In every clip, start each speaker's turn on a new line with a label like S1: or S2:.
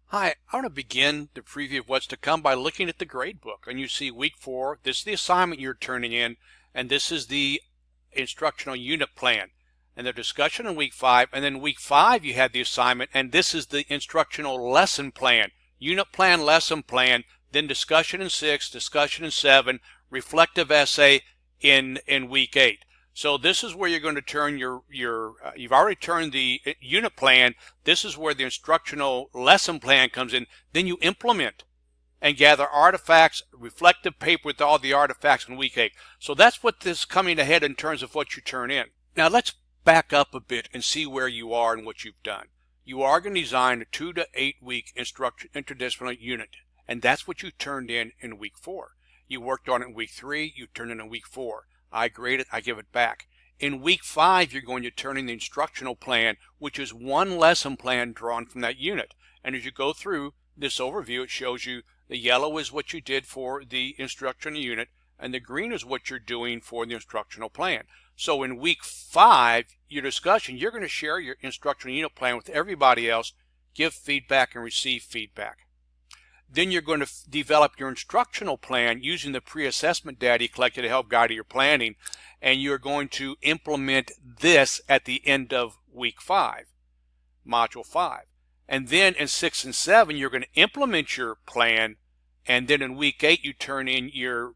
S1: Hi, I want to begin the preview of what's to come by looking at the grade book. And you see week 4, this is the assignment you're turning in, and this is the instructional unit plan. And the discussion in week 5, and then week 5 you have the assignment, and this is the instructional lesson plan. Unit plan, lesson plan, then discussion in 6, discussion in 7, reflective essay in week 8. So this is where you're going to turn you've already turned the unit plan. This is where the instructional lesson plan comes in. Then you implement and gather artifacts, reflective paper with all the artifacts in week 8. So that's what this is coming ahead in terms of what you turn in. Now let's back up a bit and see where you are and what you've done. You are going to design a 2 to 8 week interdisciplinary unit, and that's what you turned in week 4. You worked on it in week 3, you turned in week 4. I grade it, I give it back. In week 5, you're going to turn in the instructional plan, which is one lesson plan drawn from that unit. And as you go through this overview, it shows you the yellow is what you did for the instructional unit, and the green is what you're doing for the instructional plan. So in week 5, your discussion, you're going to share your instructional unit plan with everybody else, give feedback and receive feedback. Then you're going to develop your instructional plan using the pre-assessment data you collected to help guide your planning, and you're going to implement this at the end of week 5, module 5. And then in 6 and 7, you're going to implement your plan, and then in week 8, you turn in your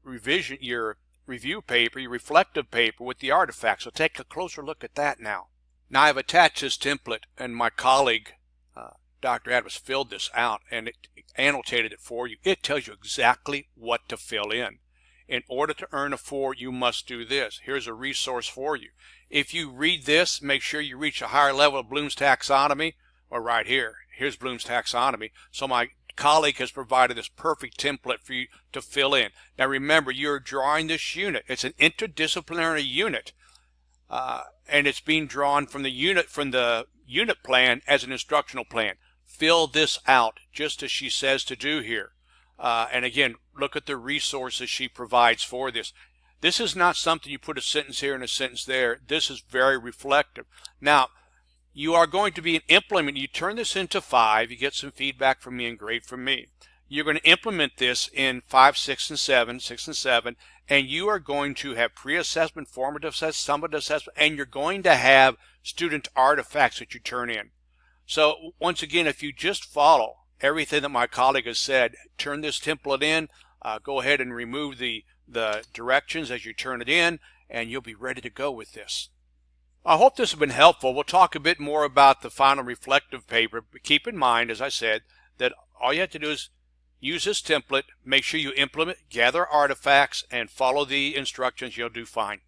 S1: revision, your review paper, your reflective paper with the artifacts. So take a closer look at that now. Now I've attached this template, and my colleague, Dr. Adams, filled this out and it annotated it for you. It tells you exactly what to fill in. In order to earn a 4, you must do this. Here's a resource for you. If you read this, make sure you reach a higher level of Bloom's taxonomy, or right here. Here's Bloom's taxonomy. So my colleague has provided this perfect template for you to fill in. Now remember, you're drawing this unit. It's an interdisciplinary unit, and it's being drawn from the unit plan as an instructional plan. Fill this out just as she says to do here. And again, look at the resources she provides for this. This is not something you put a sentence here and a sentence there. This is very reflective. Now, you are going to be an implement. You turn this into 5. You get some feedback from me and grade from me. You're going to implement this in 5, 6, and 7, and you are going to have pre-assessment, formative assessment, summative assessment, and you're going to have student artifacts that you turn in. So once again, if you just follow everything that my colleague has said, turn this template in, go ahead and remove the directions as you turn it in, and you'll be ready to go with this. I hope this has been helpful. We'll talk a bit more about the final reflective paper, but keep in mind, as I said, that all you have to do is use this template, make sure you implement, gather artifacts, and follow the instructions. You'll do fine.